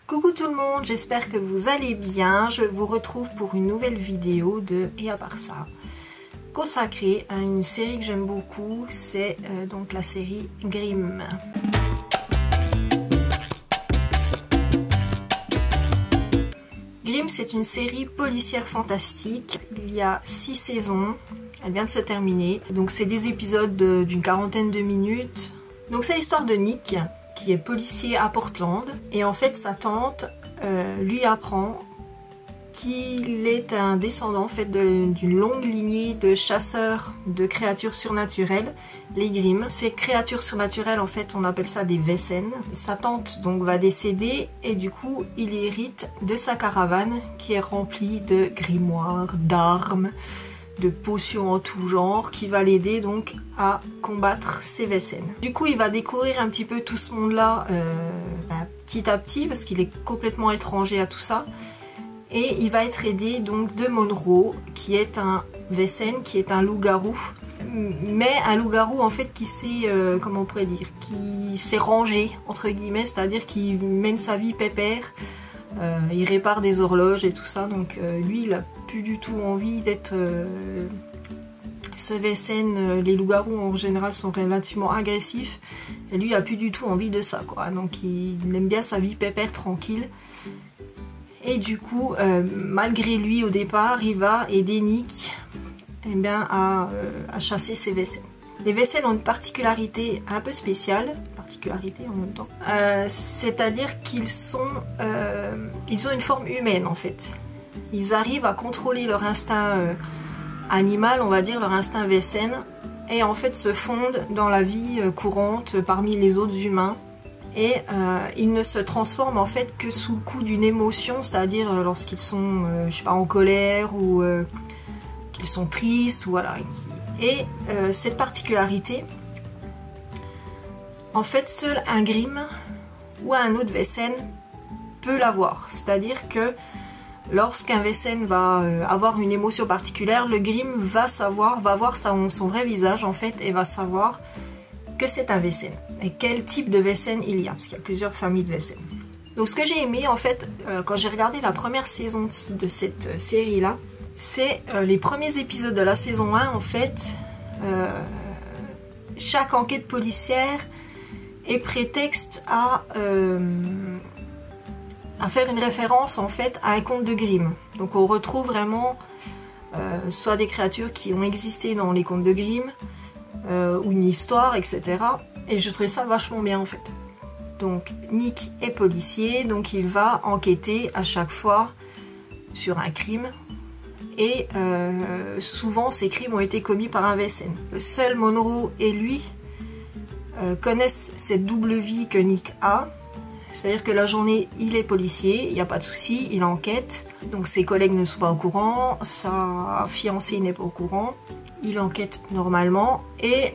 Coucou tout le monde, j'espère que vous allez bien. Je vous retrouve pour une nouvelle vidéo de Et à part ça, consacrée à une série que j'aime beaucoup, c'est donc la série Grimm. Grimm, c'est une série policière fantastique. Il y a 6 saisons, elle vient de se terminer. Donc c'est des épisodes d'une quarantaine de minutes. Donc c'est l'histoire de Nick, qui est policier à Portland, et en fait sa tante lui apprend qu'il est un descendant en fait d'une longue lignée de chasseurs de créatures surnaturelles, les Grimm. Ces créatures surnaturelles, en fait, on appelle ça des Wesen. Sa tante donc va décéder et du coup il hérite de sa caravane qui est remplie de grimoires, d'armes, de potions en tout genre, qui va l'aider donc à combattre ces Wesen. Du coup il va découvrir un petit peu tout ce monde là petit à petit, parce qu'il est complètement étranger à tout ça, et il va être aidé donc de Monroe, qui est un Wesen, qui est un loup-garou, mais un loup-garou en fait qui s'est, comment on pourrait dire, qui s'est rangé entre guillemets, c'est-à-dire qu'il mène sa vie pépère. Il répare des horloges et tout ça, donc lui il a plus du tout envie d'être ce Wesen. Les loups-garous en général sont relativement agressifs et lui il a plus du tout envie de ça quoi, donc il aime bien sa vie pépère tranquille. Et du coup malgré lui au départ il va aider Nick à chasser ces Wesen. Les Wesen ont une particularité un peu spéciale, en même temps, c'est-à-dire qu'ils ils ont une forme humaine en fait. Ils arrivent à contrôler leur instinct animal, on va dire leur instinct Wesen, et en fait se fondent dans la vie courante parmi les autres humains. Et ils ne se transforment en fait que sous le coup d'une émotion, c'est-à-dire lorsqu'ils sont, je sais pas, en colère ou qu'ils sont tristes ou voilà. Et cette particularité, en fait, seul un Grimm ou un autre Wesen peut l'avoir. C'est-à-dire que lorsqu'un Wesen va avoir une émotion particulière, le Grimm va voir son vrai visage en fait, et va savoir que c'est un Wesen et quel type de Wesen il y a, parce qu'il y a plusieurs familles de Wesen. Donc ce que j'ai aimé en fait quand j'ai regardé la première saison de cette série là, c'est les premiers épisodes de la saison 1 en fait. Chaque enquête policière est prétexte à faire une référence en fait à un conte de Grimm. Donc on retrouve vraiment soit des créatures qui ont existé dans les contes de Grimm, ou une histoire, etc. Et je trouvais ça vachement bien en fait. Donc Nick est policier, donc il va enquêter à chaque fois sur un crime. Et souvent ces crimes ont été commis par un Wesen. Seul Monroe et lui connaissent cette double vie que Nick a. C'est-à-dire que la journée il est policier, il n'y a pas de souci, il enquête. Donc ses collègues ne sont pas au courant, sa fiancée n'est pas au courant. Il enquête normalement et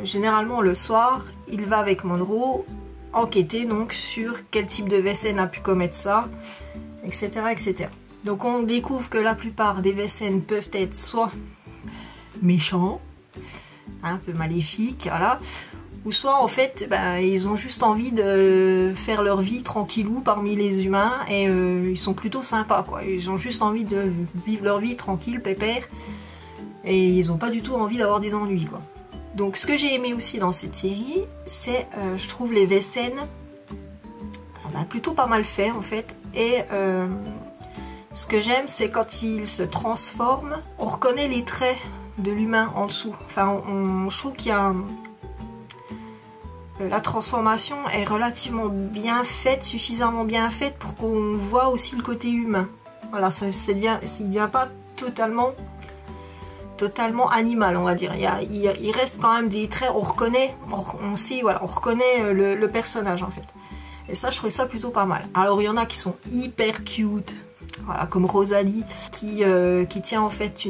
généralement le soir il va avec Monroe enquêter donc sur quel type de Wesen a pu commettre ça, etc., etc. Donc on découvre que la plupart des Wesen peuvent être soit méchants, un peu maléfiques, voilà, ou soit en fait ils ont juste envie de faire leur vie tranquillou parmi les humains et ils sont plutôt sympas quoi. Ils ont juste envie de vivre leur vie tranquille, pépère, et ils n'ont pas du tout envie d'avoir des ennuis quoi. Donc ce que j'ai aimé aussi dans cette série, c'est je trouve les Wesen plutôt pas mal faits en fait. Et ce que j'aime, c'est quand ils se transforment, on reconnaît les traits de l'humain en dessous. Enfin, je trouve qu'il y a la transformation est relativement bien faite, suffisamment bien faite pour qu'on voit aussi le côté humain. Voilà, il ne devient pas totalement animal, on va dire. Il reste quand même des traits, on reconnaît, on sait, voilà, on reconnaît le personnage en fait. Et ça, je trouvais ça plutôt pas mal. Alors il y en a qui sont hyper cute. Voilà, comme Rosalie qui tient en fait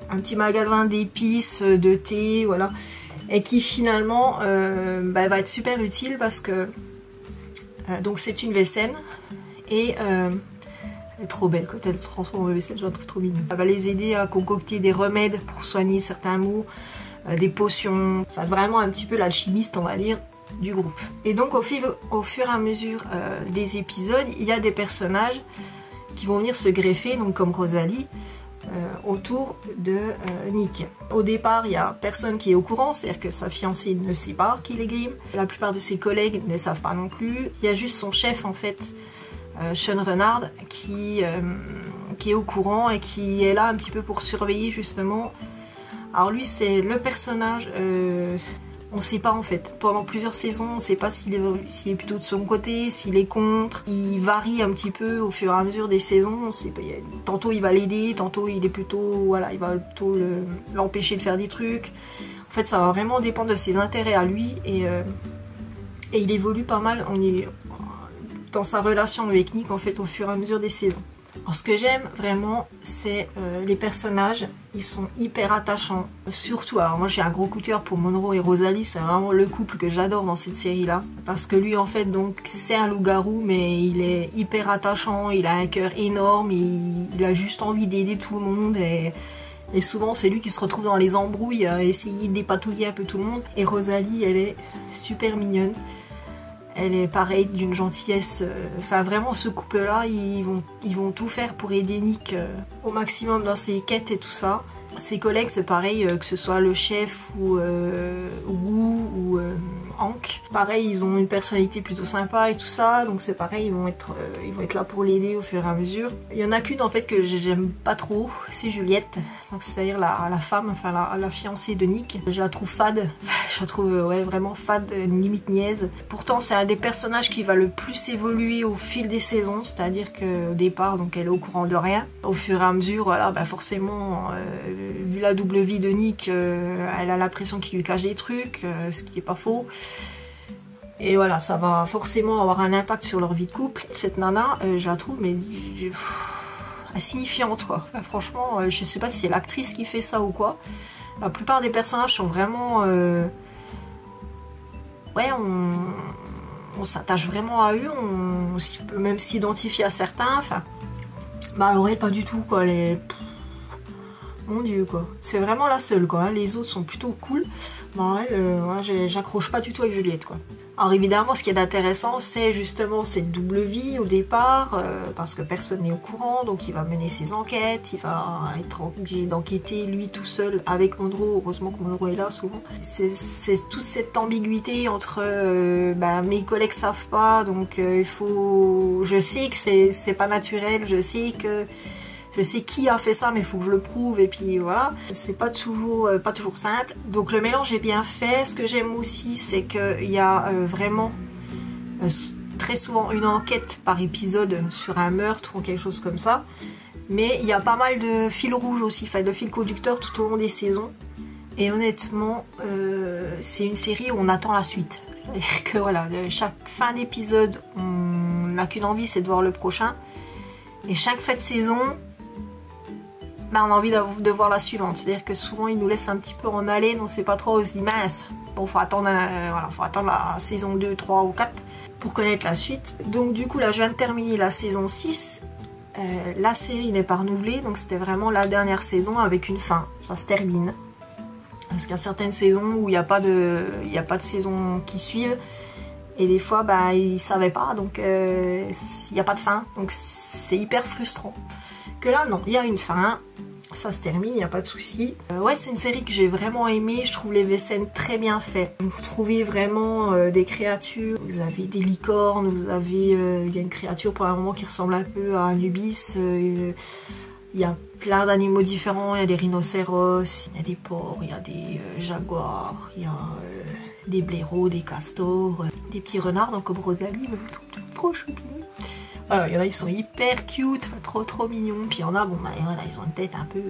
un petit magasin d'épices, de thé, voilà, et qui finalement va être super utile parce que donc c'est une Wesen et elle est trop belle quand elle se transforme en Wesen, je la trouve trop mignonne. Elle va les aider à concocter des remèdes pour soigner certains maux, des potions. C'est vraiment un petit peu l'alchimiste on va dire du groupe. Et donc au fur et à mesure des épisodes, il y a des personnages qui vont venir se greffer, donc comme Rosalie, autour de Nick. Au départ, il y a personne qui est au courant, c'est-à-dire que sa fiancée ne sait pas qu'il est Grimm. La plupart de ses collègues ne savent pas non plus. Il y a juste son chef en fait, Sean Renard, qui est au courant et qui est là un petit peu pour surveiller justement. Alors lui, c'est le personnage, on ne sait pas en fait. Pendant plusieurs saisons, on ne sait pas s'il est plutôt de son côté, s'il est contre. Il varie un petit peu au fur et à mesure des saisons. On sait pas, tantôt il va l'aider, tantôt il est plutôt, voilà, il va plutôt l'empêcher de faire des trucs. En fait, ça va vraiment dépendre de ses intérêts à lui et il évolue pas mal dans sa relation avec Nick en fait au fur et à mesure des saisons. Alors, ce que j'aime vraiment, c'est les personnages, ils sont hyper attachants. Surtout, alors moi j'ai un gros coup de cœur pour Monroe et Rosalie, c'est vraiment le couple que j'adore dans cette série-là. Parce que lui en fait, donc c'est un loup-garou, mais il est hyper attachant, il a un cœur énorme, il a juste envie d'aider tout le monde et souvent c'est lui qui se retrouve dans les embrouilles à essayer de dépatouiller un peu tout le monde. Et Rosalie, elle est super mignonne. Elle est pareille, d'une gentillesse, enfin vraiment ce couple-là, ils vont tout faire pour aider Nick au maximum dans ses quêtes et tout ça. Ses collègues, c'est pareil, que ce soit le chef ou Wu ou Hank. Pareil, ils ont une personnalité plutôt sympa et tout ça, donc c'est pareil, ils vont être là pour l'aider au fur et à mesure. Il y en a qu'une en fait que j'aime pas trop, c'est Juliette, c'est-à-dire la femme, enfin la fiancée de Nick. Je la trouve fade, je la trouve ouais, vraiment fade, limite niaise. Pourtant, c'est un des personnages qui va le plus évoluer au fil des saisons, c'est-à-dire qu'au départ, donc elle est au courant de rien. Au fur et à mesure, voilà, bah forcément, vu la double vie de Nick, elle a l'impression qu'il lui cache des trucs, ce qui est pas faux. Et voilà, ça va forcément avoir un impact sur leur vie de couple. Cette nana, je la trouve mais insignifiante quoi. Enfin, franchement, je sais pas si c'est l'actrice qui fait ça ou quoi. La plupart des personnages sont vraiment... ouais, on s'attache vraiment à eux, on peut même s'identifier à certains. Enfin, bah alors elle, pas du tout quoi. Mon dieu quoi. C'est vraiment la seule quoi. Les autres sont plutôt cool. Bah elle, j'accroche pas du tout avec Juliette quoi. Alors évidemment, ce qui est intéressant, c'est justement cette double vie au départ, parce que personne n'est au courant, donc il va mener ses enquêtes, il va être obligé d'enquêter lui tout seul avec Monroe. Heureusement que Monroe est là souvent. C'est toute cette ambiguïté entre mes collègues savent pas, donc il faut... Je sais que c'est pas naturel, je sais qui a fait ça, mais il faut que je le prouve, et puis voilà. C'est pas toujours simple. Donc le mélange est bien fait. Ce que j'aime aussi, c'est qu'il y a vraiment très souvent une enquête par épisode sur un meurtre ou quelque chose comme ça. Mais il y a pas mal de fils rouges aussi, enfin de fils conducteurs tout au long des saisons. Et honnêtement, c'est une série où on attend la suite. C'est-à-dire que voilà, chaque fin d'épisode, on n'a qu'une envie, c'est de voir le prochain. Et chaque fin de saison, on a envie de voir la suivante. C'est-à-dire que souvent ils nous laissent un petit peu en haleine, on sait pas trop, on se dit mince, bon faut attendre la saison 2, 3 ou 4 pour connaître la suite. Donc du coup là je viens de terminer la saison 6, la série n'est pas renouvelée, donc c'était vraiment la dernière saison avec une fin, ça se termine. Parce qu'il y a certaines saisons où il n'y a pas de saison qui suivent, et des fois ils savaient pas, donc il n'y a pas de fin, donc c'est hyper frustrant. Que là non, il y a une fin, ça se termine, il n'y a pas de souci. Ouais, c'est une série que j'ai vraiment aimée, je trouve les scènes très bien faites. Vous trouvez vraiment des créatures, vous avez des licornes, vous avez... il y a une créature pour un moment qui ressemble un peu à Anubis, il y a plein d'animaux différents, il y a des rhinocéros, il y a des porcs, il y a des jaguars, il y a des blaireaux, des castors, des petits renards, donc comme Rosalie, trop choupinous. Alors, il y en a, ils sont hyper cute, trop mignons. Puis il y en a, bon, voilà, ils ont une tête un peu,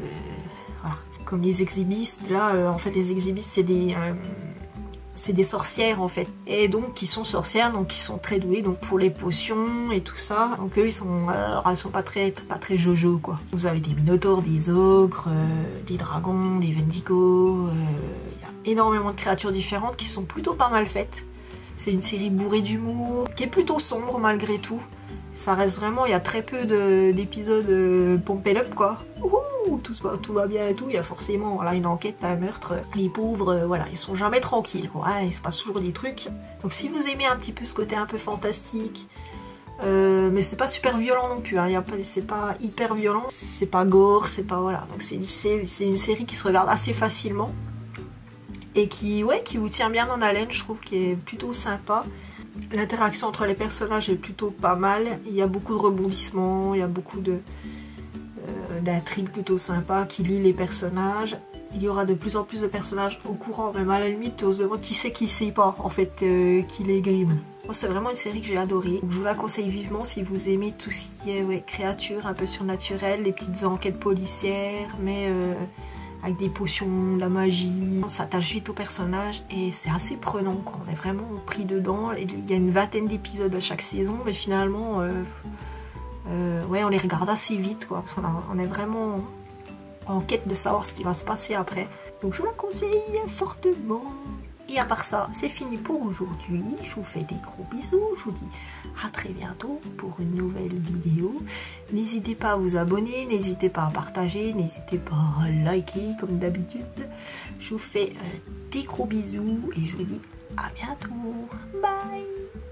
voilà, comme les exhibistes. Là, en fait, les exhibistes, c'est des sorcières, en fait. Et donc, qui sont sorcières, donc qui sont très douées, donc pour les potions et tout ça. Donc eux, elles sont pas très jojo, quoi. Vous avez des minotaures, des ogres, des dragons, des wendigos. Il y a énormément de créatures différentes qui sont plutôt pas mal faites. C'est une série bourrée d'humour, qui est plutôt sombre malgré tout. Ça reste vraiment, il y a très peu d'épisodes pump it up quoi. Ouhou, wouhou, tout va bien et tout. Il y a forcément voilà, une enquête, un meurtre. Les pauvres, voilà, ils sont jamais tranquilles, quoi. Il se passe toujours des trucs. Donc si vous aimez un petit peu ce côté un peu fantastique, mais c'est pas super violent non plus, hein. C'est pas hyper violent, c'est pas gore, c'est pas voilà. Donc c'est une série qui se regarde assez facilement et qui vous tient bien en haleine, je trouve, qui est plutôt sympa. L'interaction entre les personnages est plutôt pas mal. Il y a beaucoup de rebondissements, il y a beaucoup d'intrigues plutôt sympas qui lient les personnages. Il y aura de plus en plus de personnages au courant, même à la limite, on se demande qui sait pas en fait qui les grime. Moi, c'est vraiment une série que j'ai adorée. Je vous la conseille vivement si vous aimez tout ce qui est créatures un peu surnaturelles, les petites enquêtes policières, mais avec des potions, de la magie. On s'attache vite aux personnages et c'est assez prenant, quoi. On est vraiment pris dedans. Il y a une vingtaine d'épisodes à chaque saison, mais finalement, on les regarde assez vite, quoi, parce qu'on est vraiment en quête de savoir ce qui va se passer après. Donc je vous la conseille fortement. Et à part ça, c'est fini pour aujourd'hui. Je vous fais des gros bisous. Je vous dis à très bientôt pour une nouvelle vidéo. N'hésitez pas à vous abonner, n'hésitez pas à partager, n'hésitez pas à liker comme d'habitude. Je vous fais des gros bisous et je vous dis à bientôt. Bye!